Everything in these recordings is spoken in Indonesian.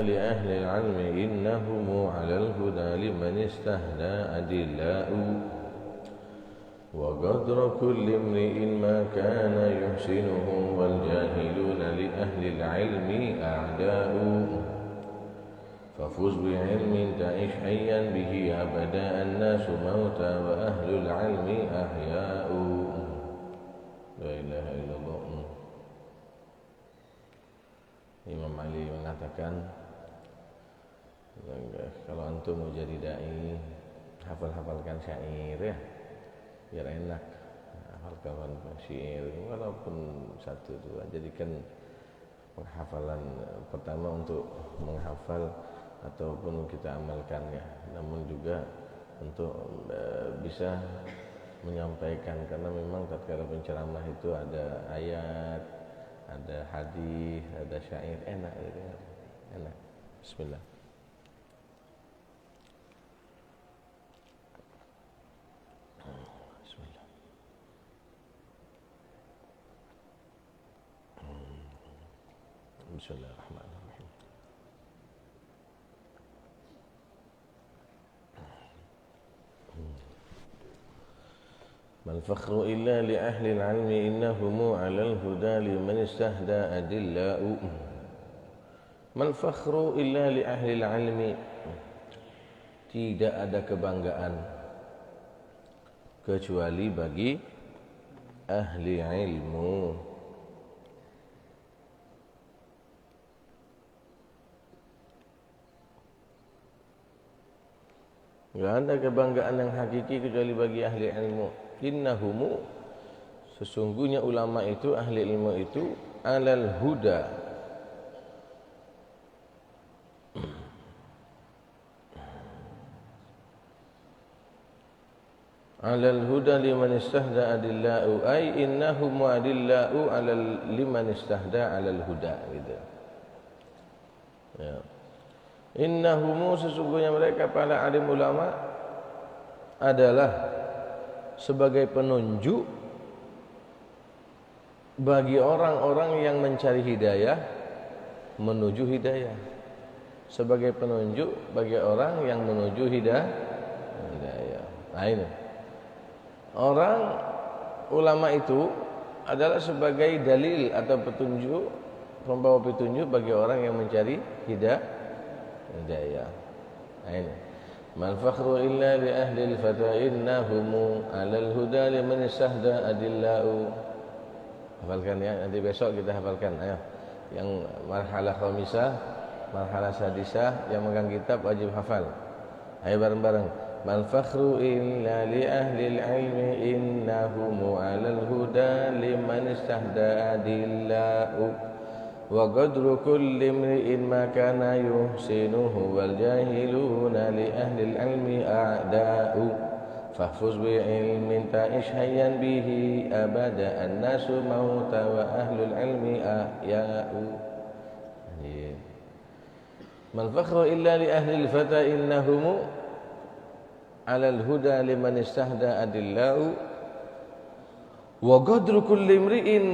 لأهل العلم إنهم على الهدى لمن استهدى أدلاء وقدر كل امرئ ما كان يحسنه والجاهلون لأهل العلم أعداء ففز بعلم تعش حيا به أبدا الناس موتى وأهل العلم أحياء. لا إله إلا الله. Imam Ali mengatakan, kalau antum mau jadi dai, hafal-hafalkan syair ya, biar enak. Hafalkan syair, walaupun satu dua. Jadikan penghafalan pertama untuk menghafal ataupun kita amalkan ya, namun juga untuk bisa menyampaikan, karena memang tatkala penceramah itu ada ayat, ada hadis, ada syair, enak gitu, enak. Bismillah. Bismillah. Bismillahirrahmanirrahim. ما الفخر إلا لأهل العلم إنهم على الهدى لمن استهدى أدلاء. ما الفخر إلا لأهل العلم. Tidak ada kebanggaan kecuali bagi ahli ilmu. Tidak ada kebanggaan yang hakiki kecuali bagi ahli ilmu. Innahumu, sesungguhnya ulama itu, ahli ilmu itu, alal huda, alal huda liman istahda adillau, ay innahum adillau alal liman istahda alal huda gitu. Ya. Innahumu, sesungguhnya mereka para alim ulama adalah sebagai penunjuk bagi orang-orang yang mencari hidayah menuju hidayah, sebagai penunjuk bagi orang yang menuju hidayah. Nah, ini orang ulama itu adalah sebagai dalil atau petunjuk, pembawa petunjuk bagi orang yang mencari hidayah. Nah, ini ما الفخر إلا لأهل الفتى إنهم على الهدى لمن استهدى أدلاء. Hafalkan ya, nanti besok kita hafalkan. Ayo, yang marhalah khamisah, marhalah sadisah, yang megang kitab wajib hafal. Ayo bareng-bareng. Mal fakhru illa li ahli al-ilmi innahum 'ala al-huda liman istahda adillau wa qadru kulli imri'in ma kana yuhsinuhu wal jahiluna li ahli al-ilmi a'da'u fahfuz bi ilmin ta'ish hayyan bihi abada an-nasu mauta wa ahli al-ilmi ahya'u. Mal fakhru illa li ahli al-fata innahum 'ala al-huda liman istahda adillau wa qadru kulli imri'in,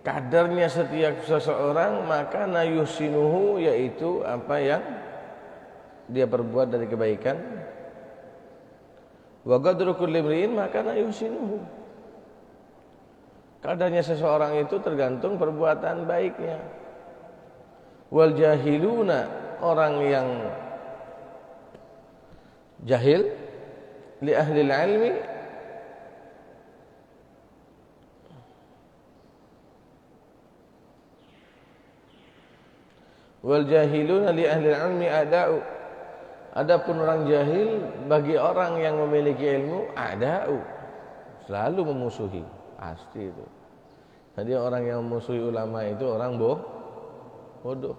kadarnya setiap seseorang, maka nayusinuhu, yaitu apa yang dia perbuat dari kebaikan. Wa qadru kulli imri'in maka nayusinuhu, kadarnya seseorang itu tergantung perbuatan baiknya. Wal jahiluna, orang yang jahil, li ahli ilmi, wal jahiluna li ahli ilmi a'da'u. Adapun orang jahil bagi orang yang memiliki ilmu, a'da'u, selalu memusuhi, pasti itu. Jadi orang yang memusuhi ulama itu orang bodoh.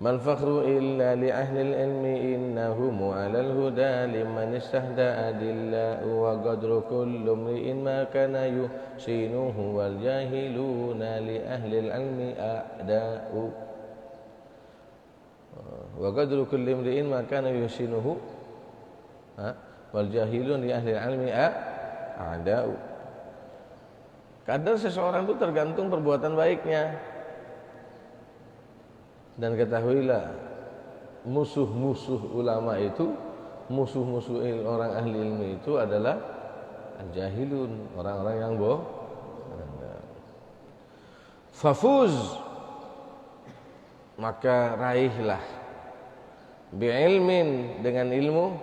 Mal fakhru illa li ahli ilmi innahum 'alal huda liman istahda adillau wa qadru kulli imri'in ma kana yusinuhu wal jahiluna li ahli ilmi a'da'u wa qadru kulli imri'in ma kana yusinuhu wal jahiluna li ahli ilmi a'da'u. Kadar seseorang itu tergantung perbuatan baiknya. Dan ketahuilah, musuh-musuh ulama itu, musuh-musuh orang ahli ilmu itu adalah al-jahilun, orang-orang yang bohong. Fafuz, maka raihlah, bi'ilmin, dengan ilmu,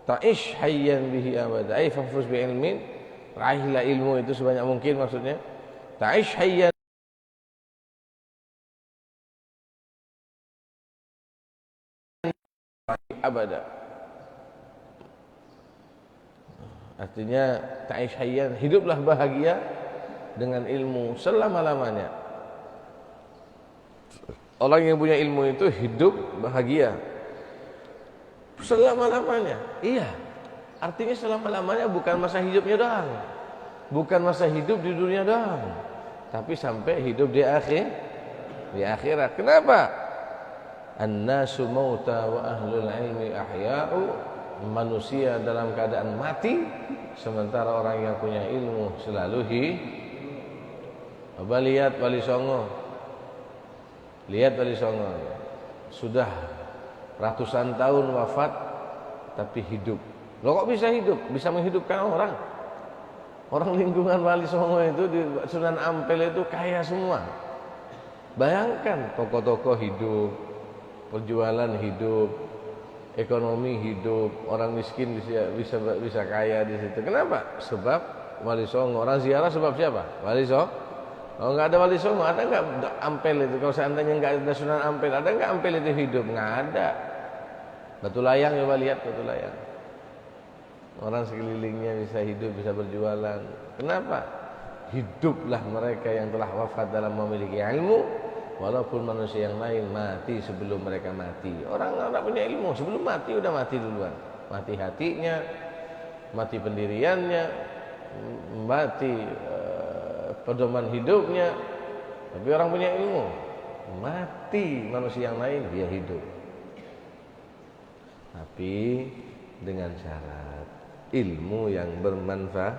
ta'ish hayyan bihi abada. Ay fafuz bi'ilmin, raihlah ilmu itu sebanyak mungkin, maksudnya ta'ish hayyan abada. Artinya ta'ish hayyan, hiduplah bahagia dengan ilmu selama-lamanya. Orang yang punya ilmu itu hidup bahagia selama-lamanya. Iya, artinya selama-lamanya bukan masa hidupnya doang, bukan masa hidup di dunia doang, tapi sampai hidup di akhirat. Kenapa? An-nasu mauta wa ahlul ilmi ahya'u. Manusia dalam keadaan mati, sementara orang yang punya ilmu selalu hidup. Coba lihat Wali Songo, sudah ratusan tahun wafat, tapi hidup. Loh kok bisa hidup? Bisa menghidupkan orang. Orang lingkungan Wali Songo itu di Sunan Ampel itu kaya semua. Bayangkan, toko-toko hidup, penjualan hidup, ekonomi hidup, orang miskin bisa kaya di situ. Kenapa? Sebab Wali Songo. Orang ziarah sebab siapa? Wali Songo. Oh, nggak ada Wali Songo, ada nggak Ampel itu? Kalau seandainya nggak ada Sunan Ampel, ada nggak Ampel itu hidup? Nggak ada. Batu Layang, coba lihat Batu Layang. Orang sekelilingnya bisa hidup, bisa berjualan. Kenapa? Hiduplah mereka yang telah wafat dalam memiliki ilmu, walaupun manusia yang lain mati sebelum mereka mati. Orang nggak punya ilmu, sebelum mati udah mati duluan. Mati hatinya, mati pendiriannya, mati pedoman hidupnya. Tapi orang punya ilmu, mati manusia yang lain, dia hidup. Tapi dengan syarat ilmu yang bermanfaat.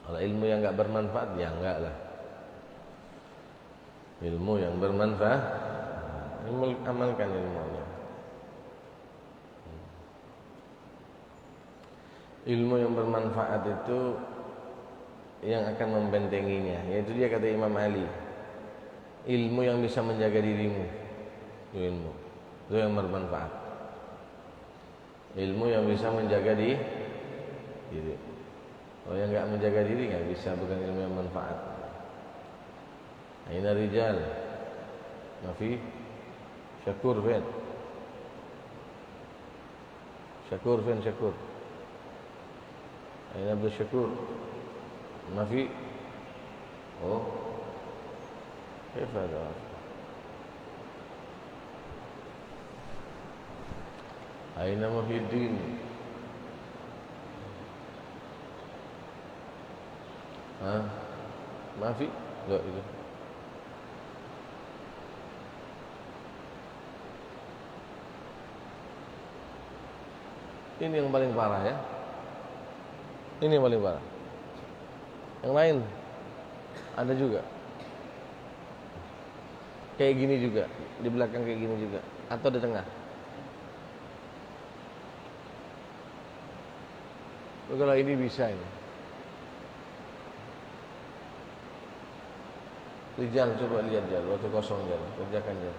Kalau ilmu yang enggak bermanfaat, ya enggak lah. Ilmu yang bermanfaat, amalkan ilmunya. Ilmu yang bermanfaat itu yang akan membentenginya, yaitu dia kata Imam Ali, ilmu yang bisa menjaga dirimu, ilmu itu yang bermanfaat. Ilmu yang bisa menjaga diri. Kalau yang enggak menjaga diri enggak bisa, bukan ilmu yang manfaat. Aina rijal? Mafi Syakur fin. Syakur. Aina Abdul Syakur? Mafi. Oh. كيف هذا؟ أين محي الدين؟ ما في؟ لا itu. Ini yang paling parah ya. Ini yang paling parah. Yang lain ada juga. Kayak gini juga, di belakang kayak gini juga, atau di tengah. Kalau ini bisa ini. Rijal, coba lihat Jal, waktu kosong Jal, kerjakan Jal.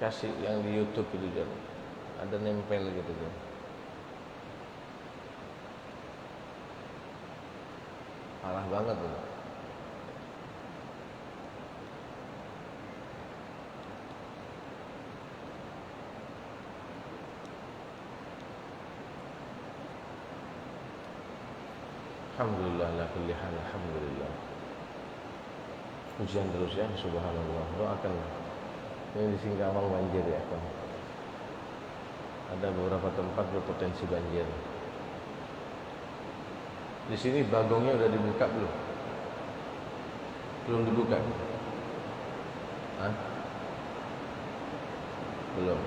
Kasih yang di YouTube itu Jal, ada nempel gitu Jal. Parah banget Jal. Alhamdulillah la kulli hal, alhamdulillah. Ujian terus ya, subhanallah. Doakan. Ini di Singkawang banjir ya kan. Ada beberapa tempat berpotensi banjir. Di sini bagongnya udah dibuka belum? Belum dibuka? Hah? Belum.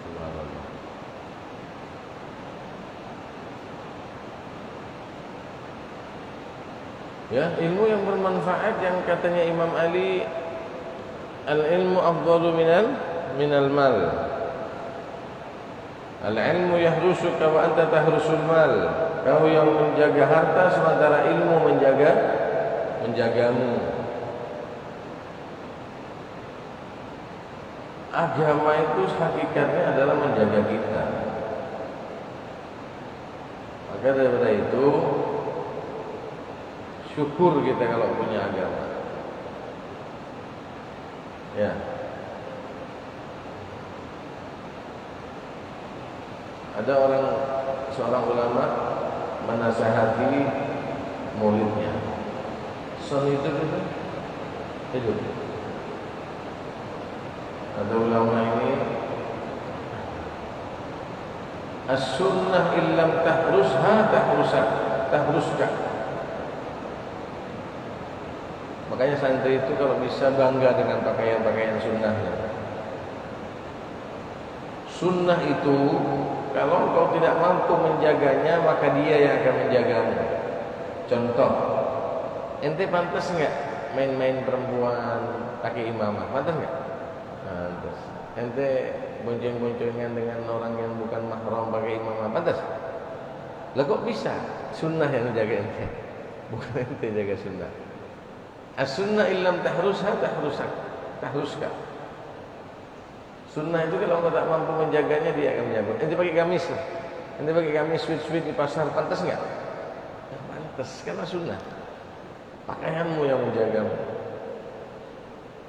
Subhanallah. Ya, ilmu yang bermanfaat yang katanya Imam Ali, al-ilmu afdalu minal mal. Al-ilmu yahrusuka wa anta tahrusul mal. Kau yang menjaga harta sementara ilmu menjagamu. Agama itu hakikatnya adalah menjaga kita. Maka daripada itu syukur kita kalau punya agama. Ya. Ada seorang ulama menasihati muridnya. Son itu hidup. Ada ulama ini, as-sunnah illam tahruska. Makanya santri itu kalau bisa bangga dengan pakaian-pakaian sunnahnya. Sunnah itu kalau kau tidak mampu menjaganya, maka dia yang akan menjagamu. Contoh, ente pantas nggak main-main perempuan pakai imamah? Pantas nggak? Pantas. Ente bonceng-boncengan dengan orang yang bukan mahram pakai imamah? Pantas? Lah kok bisa? Sunnah yang menjaga ente, bukan ente jaga sunnah. As-sunnah illam tahruska. Sunnah itu kalau engkau tak mampu menjaganya, dia akan menjaga. Ente pakai gamis lah. Ente pakai gamis sweet di pasar, pantas enggak? Ya, pantas, karena sunnah. Pakaianmu yang menjagamu.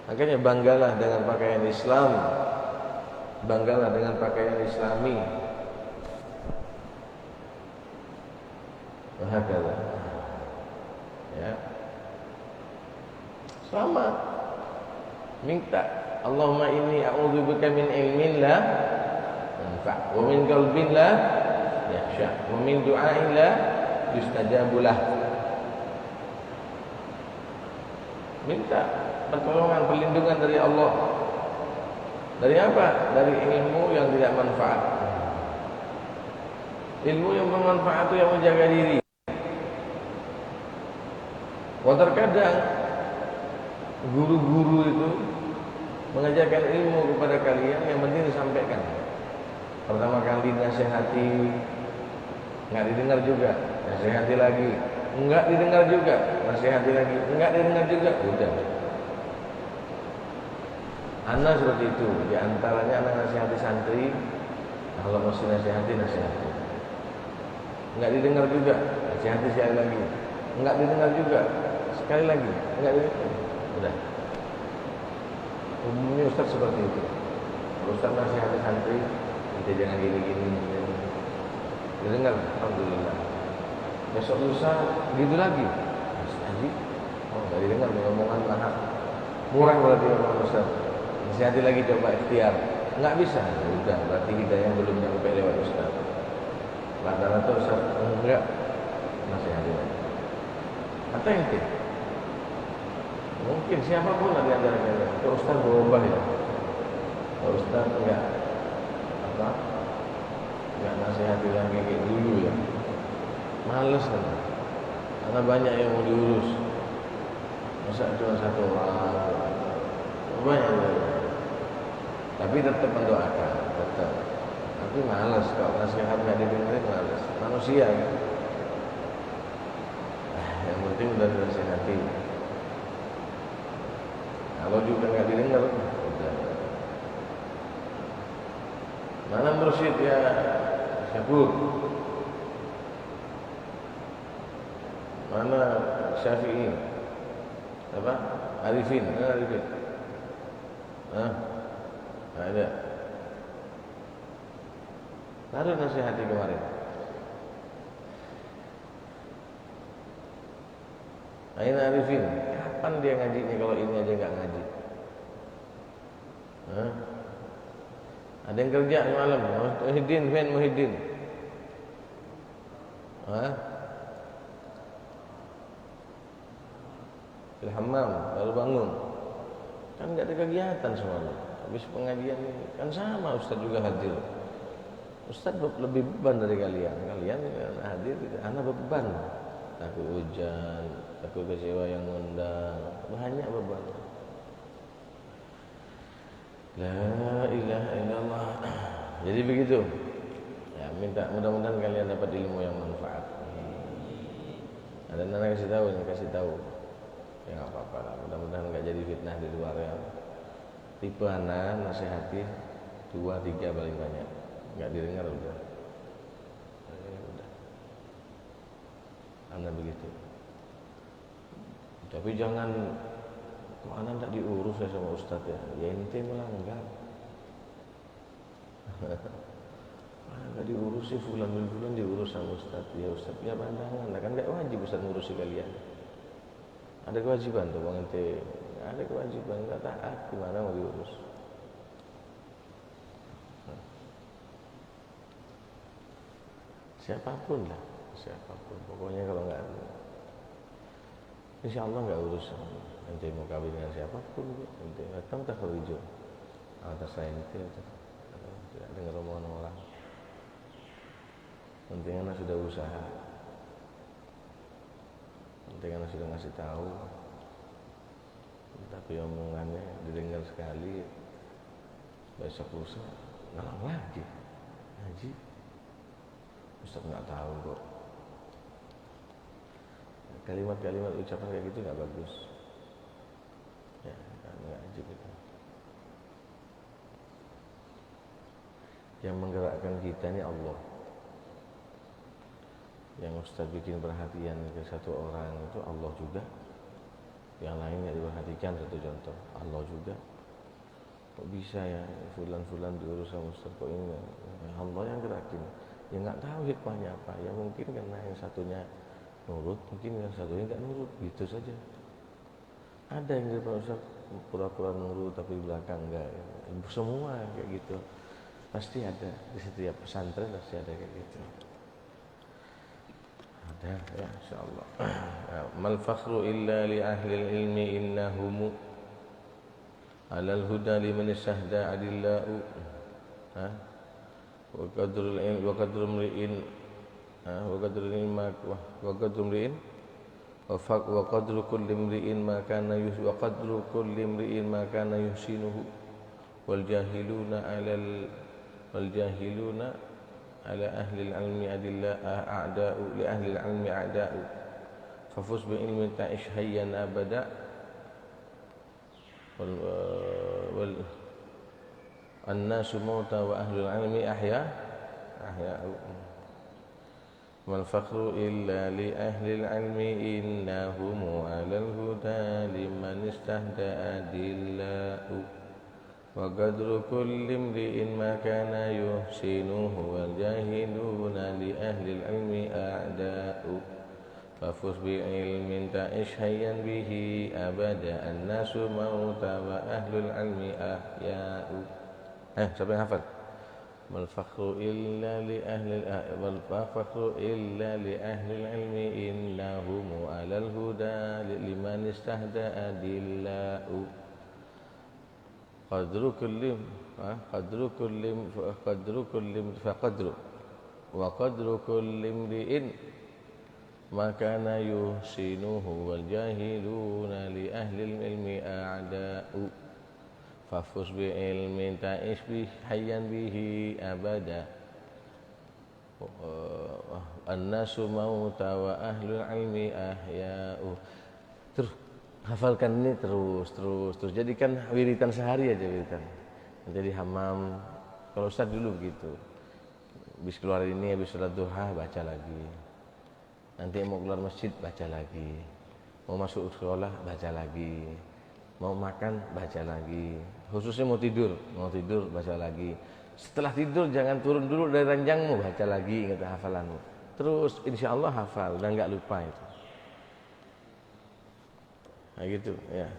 Makanya banggalah dengan pakaian Islam. Banggalah dengan pakaian Islami. Bahakalah. Ya. Sama. Minta. Allahumma inni a'udzubika min ilmin la yanfa' wa min qalbin la yakhsha wa min du'ain la yustajabu lah. Minta pertolongan, perlindungan dari Allah. Dari apa? Dari ilmu yang tidak manfaat. Ilmu yang bermanfaat itu yang menjaga diri. Wah, terkadang guru-guru itu mengajarkan ilmu kepada kalian, yang penting disampaikan. Pertama kali nasihati, enggak didengar juga, nasihati lagi, enggak didengar juga, nasihati lagi, enggak didengar juga, udah. Anak seperti itu, di antaranya anak nasihati santri, kalau mesti nasihati. Enggak didengar juga, nasihati sekali lagi, enggak didengar juga, sekali lagi, enggak didengar, udah. Umumnya Ustaz seperti itu. Ustaz nasihati santri, nanti jangan gini-gini. Didengar, alhamdulillah. Besok lusa gitu lagi. Haji, nggak didengar omongan mahal. Murah berarti omongan Ustaz. Nasihati lagi, coba ikhtiar. Nggak bisa, udah. Berarti kita yang belum nyampe lewat Ustaz. Rata-rata Ustaz enggak nasihati lagi. Atau yang mungkin siapapun ada antara kalian. Kalau Ustaz berubah ya. Kalau Ustaz enggak nasihati lagi kayak dulu ya. Males kan. Karena banyak yang mau diurus. Masa cuma satu orang. Banyak ya. Tapi tetap mendoakan, tetap. Tapi males kalau nasihat enggak didengarin, males. Manusia kan. Yang penting udah dinasihati. Kalau juga nggak didengar, udah. Mana mursyid ya Syakur? Mana Syafi'i? Apa? Arifin, Arifin. Ada. Baru nasihati kemarin. Aina Arifin. Kapan dia ngajinya kalau ini aja nggak ngaji? Ada yang kerja malam, Muhyiddin. Hammam baru bangun. Kan nggak ada kegiatan semalam. Habis pengajian kan sama, Ustaz juga hadir. Ustaz lebih beban dari kalian. Kalian hadir, anak beban. takut hujan, takut kecewa yang ngundang, banyak beban. La ilaha illallah. Jadi begitu. Ya, minta mudah-mudahan kalian dapat ilmu yang manfaat. Ada anak kasih tahu. Ya nggak apa-apa lah. Mudah-mudahan nggak jadi fitnah di luar ya. Tipe anak nasihati 2-3 paling banyak. Nggak didengar udah. Anak begitu. Tapi jangan kok anak tak diurus ya sama ustaz ya. Ya ente melanggar. Enggak diurus sih fulan diurus sama ustaz. Ya ustaz ya pandangan. Nah, kan enggak wajib ustaz ngurusi kalian. Ada kewajiban tuh bang ente. Ada kewajiban enggak taat gimana mau diurus. Siapapun lah. Siapapun, pokoknya kalau enggak, insya Allah enggak urus. Ente mau kawin dengan siapapun, ente datang tak hijau atas saya ente, tidak dengar omongan orang. Penting anak sudah usaha, penting anak sudah ngasih tahu, tapi omongannya didengar sekali, besok lusa ngalang lagi, ngaji, Ustaz nggak tahu kok. Kalimat-kalimat ucapan kayak gitu nggak bagus. Ya, nggak ajib itu. Yang menggerakkan kita ini Allah. Yang Ustaz bikin perhatian ke satu orang itu Allah juga. Yang lainnya diperhatikan, satu contoh Allah juga. Kok bisa ya fulan diurus sama Ustaz kok ini? Ya, Allah yang gerakin. Ya nggak tahu hikmahnya apa. Ya mungkin karena yang satunya nurut, mungkin yang satunya nggak nurut, gitu saja. Ada yang dari Ustaz pura-pura nurut tapi di belakang enggak. Semua kayak gitu. Pasti ada di setiap pesantren, pasti ada kayak gitu. Ada ya insyaallah. Mal fakhru illa li ahli ilmi innahum alal huda liman istahda adillahu. Wa qadrul ilmi wa qadrul mri'in wa qadrul ilmi wa qadrul mri'in wa qadru kulli imri'in ma kana wa qadru kulli imri'in ma kana yuhsinuhu wal jahiluna ala ahli al-ilmi adilla a'da'u li ahli al-ilmi a'da'u fafuz bi ilmi ta'ish hayyan abada wal an-nasu mauta wa ahli al-ilmi ahya'u mal fakhru illa li ahli al-ilmi innahum 'alal huda liman istahda adillahu wa qadru kulli imri'in ma kana yuhsinuhu wal jahiluna li ahli al-ilmi a'da'u fafuz bi ilmin ta'ish hayyan bihi abada an-nasu mauta wa ahli al-ilmi ahya'u. Siapa yang hafal? Mal fakhru illa li ahli al-ilmi innahum 'alal huda liman istahda adillahu qadru kulli imri'in ma kana yuhsinuhu wal jahiluna li ahli al-ilmi a'da'u fafuz bi ilmin ta'ish bi hayyan bihi abada an-nasu mauta wa ahlul ilmi ahya'u. Terus hafalkan ini terus jadikan wiritan sehari aja wiritan. Jadi hamam kalau Ustaz dulu begitu. Habis keluar ini habis salat duha baca lagi. Nanti mau keluar masjid baca lagi. Mau masuk sekolah baca lagi. Mau makan baca lagi. Khususnya mau tidur baca lagi. Setelah tidur jangan turun dulu dari ranjangmu, baca lagi kata hafalanmu. Terus insya Allah hafal dan nggak lupa itu. Nah gitu ya.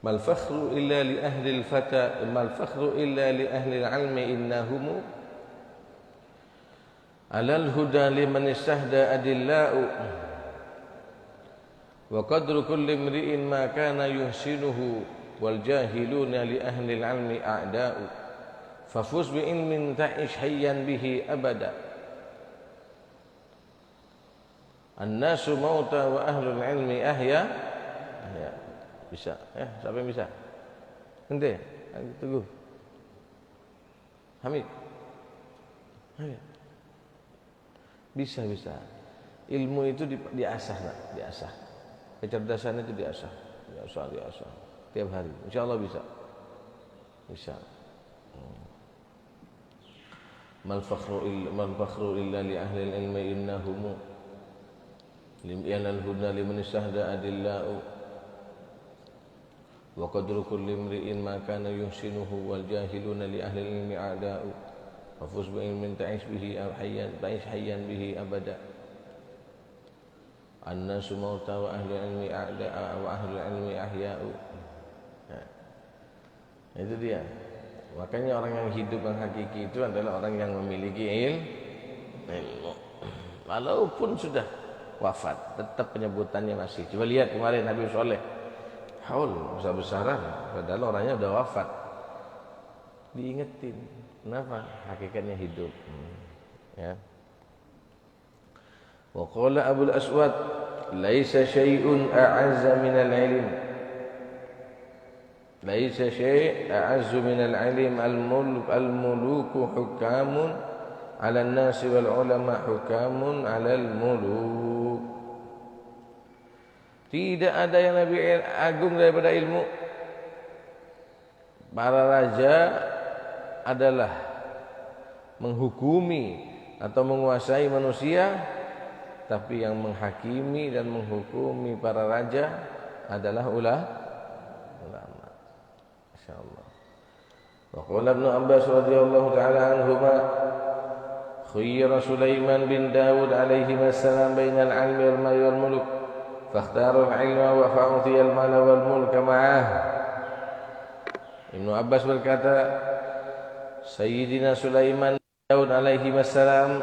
Mal fakhru illa li ahli al-fata, mal fakhru illa li ahli al-ilmi innahum alal huda liman istahda adillau wa qadru kulli imri'in ma kana yuhsinuhu wal jahiluna li ahli al-ilmi a'da'u fafuz bi ilmin ta'ish hayyan bihi abada. An-nasu mauta wa ahlul ilmi ahya. Ya, bisa. Siapa yang bisa? Ente, Teguh. Hamid. Ayo. Bisa. Ilmu itu diasah, nak, diasah. Kecerdasan itu diasah. Tiap hari. Insyaallah bisa. Mal fakhru illa li ahli al-ilmi innahum yanal huda liman istahda adillau wa qadru kulli imri'in ma kana yuhsinuhu wal jahiluna li ahli al-ilmi a'da'u wa fuz bi ilmin ta'ish bihi hayyan bihi abada. An-nasu mauta wa ahli al-ilmi a'da'a wa ahli al-ilmi ahya'u. Itu dia. Makanya orang yang hidup yang hakiki itu adalah orang yang memiliki ilmu. Walaupun sudah wafat, tetap penyebutannya masih. Coba lihat kemarin Nabi Soleh, haul besar-besaran, padahal orangnya udah wafat. Diingetin, kenapa? Hakikatnya hidup. Ya. Wa qala Abul Aswad, laisa syai'un a'azza min al-ilm. Laisa syai' a'azzu min al-ilm al-muluku hukamun 'ala an-nas wal 'ulama hukamun 'ala al-muluk. Tidak ada yang lebih agung daripada ilmu. Para raja adalah menghukumi atau menguasai manusia, tapi yang menghakimi dan menghukumi para raja adalah ulama. Masyaallah. Wa qala Ibnu Abbas radhiyallahu ta'ala anhuma, khayyara Sulaiman bin Daud alaihi wassalam bainal 'ilmi wal mali wal mulk, fakhtara al-'ilma wa fa'utiya al-mala wal mulka ma'ah. Ibnu Abbas berkata, Sayyidina Sulaiman bin Daud alaihi wassalam,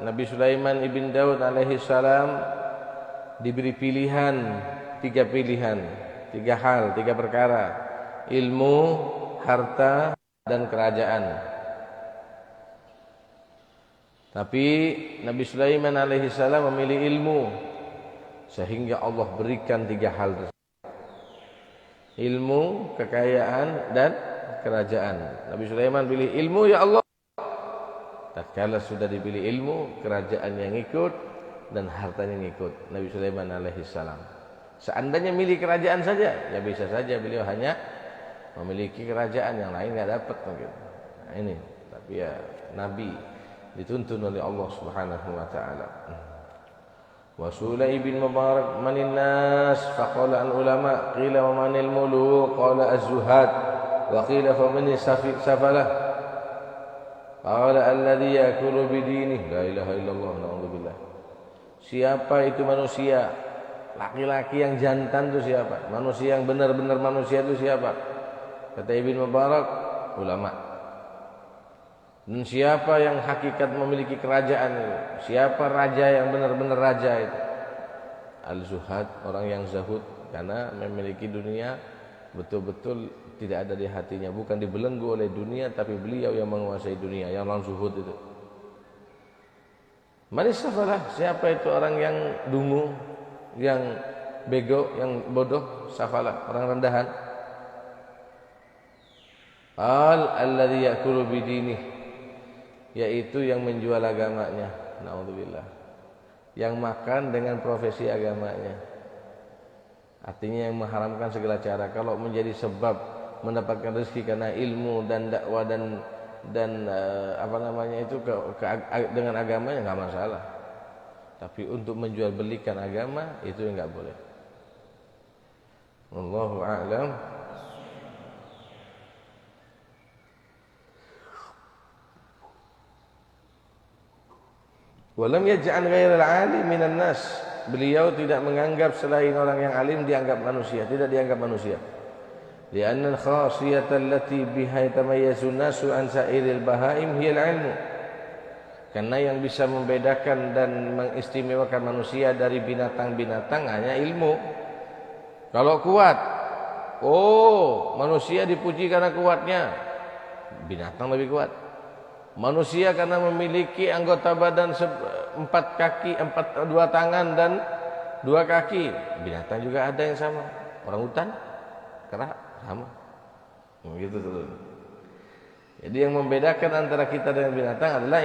Nabi Sulaiman ibn Daud alaihi salam diberi pilihan, tiga hal, tiga perkara: ilmu, harta, dan kerajaan. Tapi Nabi Sulaiman alaihi salam memilih ilmu, sehingga Allah berikan tiga hal tersebut: ilmu, kekayaan, dan kerajaan. Nabi Sulaiman pilih ilmu, ya Allah. Tatkala sudah dipilih ilmu, kerajaan yang ikut dan hartanya yang ikut. Nabi Sulaiman alaihi salam. Seandainya milih kerajaan saja, ya bisa saja beliau hanya memiliki kerajaan, yang lain enggak dapat mungkin. Nah, ini, tapi ya Nabi dituntun oleh Allah Subhanahu wa taala. Wa Sulay bin Mubarak manin nas faqala al ulama qila wa manil muluk qala az-zuhad wa qila fa man safalah qala alladhi yakulu bidinihi la ilaha illallah na'udzubillah. Siapa itu manusia? Laki-laki yang jantan itu siapa? Manusia yang benar-benar manusia itu siapa? Kata Ibn Mubarak, ulama. Dan siapa yang hakikat memiliki kerajaan itu? Siapa raja yang benar-benar raja itu? Al-zuhad, orang yang zahud, karena memiliki dunia betul-betul tidak ada di hatinya, bukan dibelenggu oleh dunia, tapi beliau yang menguasai dunia, yang orang zuhud itu. Manis safalah, siapa itu orang yang dungu, yang bego, yang bodoh? Safalah, orang rendahan. Alladzi ya'kulu bidinih, yaitu yang menjual agamanya. Naudzubillah. Yang makan dengan profesi agamanya. Artinya yang mengharamkan segala cara. Kalau menjadi sebab mendapatkan rezeki karena ilmu dan dakwah dan dengan agamanya enggak masalah. Tapi untuk menjual belikan agama itu enggak boleh. Wallahu a'lam. Walam yaj'al ghairal 'alim minan nas. Beliau tidak menganggap selain orang yang alim dianggap manusia, tidak dianggap manusia. Li'anna al-khasiyata allati biha yatamayyazu an-nasu an sa'iril bahaim hiya al-'ilmu. Karena yang bisa membedakan dan mengistimewakan manusia dari binatang-binatang hanya ilmu. Kalau kuat, manusia dipuji karena kuatnya. binatang lebih kuat. Manusia karena memiliki anggota badan 4 kaki, 2 tangan dan 2 kaki. Binatang juga ada yang sama. Orang hutan, kera sama. Begitu tuh. Jadi yang membedakan antara kita dengan binatang adalah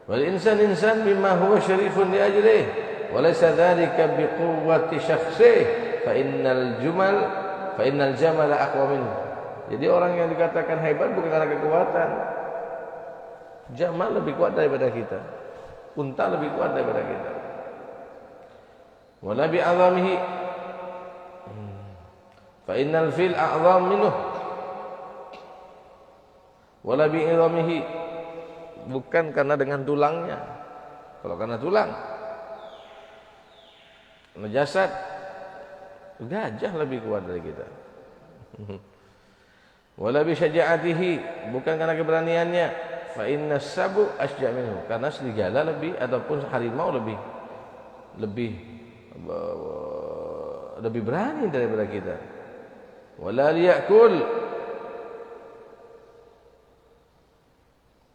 wal insan bima huwa syarifun li ajlihi wa laysa dhalika biquwwati syakhsihi fa innal jamala aqwa minhu. Jadi orang yang dikatakan hebat bukan karena kekuatan. Jamal lebih kuat daripada kita. Unta lebih kuat daripada kita. Wala bi 'azamihi fa innal fil a'zam minhu. Wala bi 'izamihi, bukan karena dengan tulangnya. Kalau karena tulang, jasad, gajah lebih kuat dari kita. Wala bi syaja'atihi, bukan karena keberaniannya. Fa inna sabu asja' minhu, karena serigala lebih ataupun harimau lebih berani daripada kita. Wala liyakul,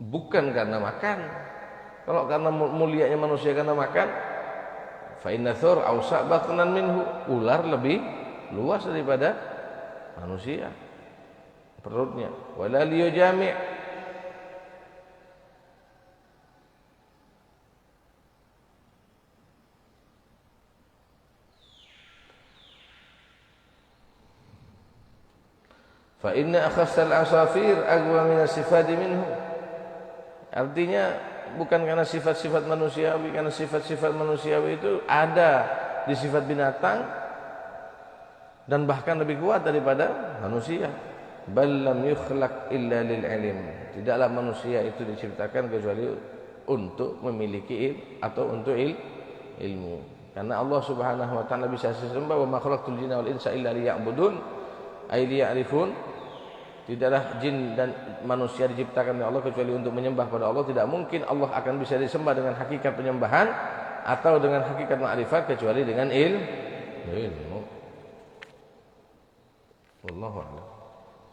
bukan karena makan. Kalau karena mulianya manusia karena makan, fa inna thur awsa' batnan minhu, ular lebih luas daripada manusia perutnya. Wala liyujami', fa inna akhassal asafir aqwa min as-sifati minhu. Artinya bukan karena sifat-sifat manusiawi, karena sifat-sifat manusiawi itu ada di sifat binatang dan bahkan lebih kuat daripada manusia. Bal lam yukhlaq illa lil ilm. Tidaklah manusia itu diciptakan kecuali untuk memiliki atau untuk ilmu. Karena Allah Subhanahu wa taala bisa sembah, wa ma khalaqtul jinna wal insa illa liya'budun, ay liya'rifun. Tidaklah jin dan manusia diciptakan oleh Allah kecuali untuk menyembah pada Allah. Tidak mungkin Allah akan bisa disembah dengan hakikat penyembahan atau dengan hakikat ma'rifat kecuali dengan ilmu. Wallahu a'lam.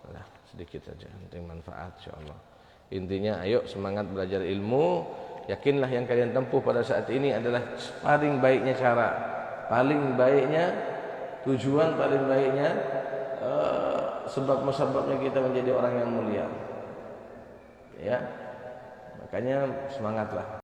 Nah, sedikit saja, penting manfaat insyaallah. Intinya ayo semangat belajar ilmu. Yakinlah yang kalian tempuh pada saat ini adalah paling baiknya cara, paling baiknya tujuan, paling baiknya sebab-sebabnya kita menjadi orang yang mulia. Ya. Makanya semangatlah.